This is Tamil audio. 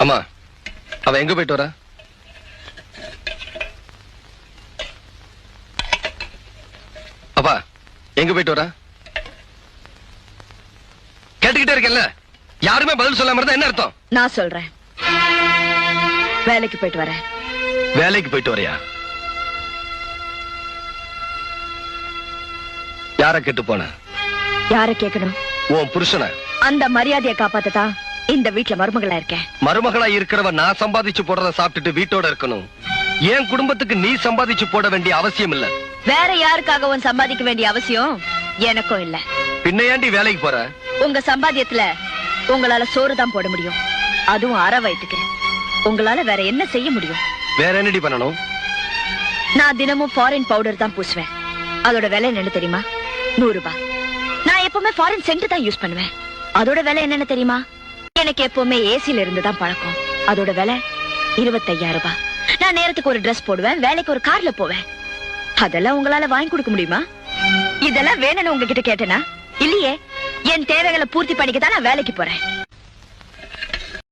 அம்மா, அவ எங்க போயிட்டு வரா? அப்பா, எங்க போயிட்டு வரா? கேட்டுக்கிட்டே இருக்கல, யாருமே பதில் சொல்லாம இருந்தா என்ன அர்த்தம்? நான் சொல்றேன், வேலைக்கு போயிட்டு வரேன். வேலைக்கு போயிட்டு வரையா? யார கேட்டு போன? யார கேட்கணும்? உன் புருஷன. அந்த மரியாதையை காப்பாத்ததான் இந்த வீட்டுல மருமகளா இருக்கேன். மருமகளா இருக்கிறவ நான் சம்பாதிச்சு போடுறத சாப்பிட்டுட்டு வீட்டோட இருக்கணும். என் குடும்பத்துக்கு நீ சம்பாதிச்சு போட வேண்டிய அவசியம் இல்ல. வேற யாருக்காகவும் சம்பாதிக்க வேண்டிய அவசியம் எனக்கும் இல்ல. பின்ன ஏண்டி வேலைக்கு போற? உங்க சம்பாத்தியத்துல உங்களால சோறு தான் போட முடியும், அதுவும் அரை வயிற்றுக்கு. உங்களால வேற என்ன செய்ய முடியும்? வேற என்னடி பண்ணணும்? நான் தினமும் ஃபாரின் பவுடர் தான் பூசுவேன். அதோட விலை என்னன்னு தெரியுமா? 100 ரூபாய். நான் எப்பவுமே ஃபாரின் சென்ட் தான் யூஸ் பண்ணுவேன். அதோட விலை என்னன்னு தெரியுமா? எனக்கு எப்பவுமே ஏசில இருந்து தான் பழக்கம். அதோட விலை 25,000 ரூபாய். நான் நேரத்துக்கு ஒரு டிரெஸ் போடுவேன், வேலைக்கு ஒரு கார்ல போவேன். அதெல்லாம் உங்களால வாங்கி கொடுக்க முடியுமா? இதெல்லாம் வேணும்னு உங்ககிட்ட கேட்டேனா? இல்லையே. என் தேவைகளை பூர்த்தி பண்ணிக்கதான் நான் வேலைக்கு போறேன்.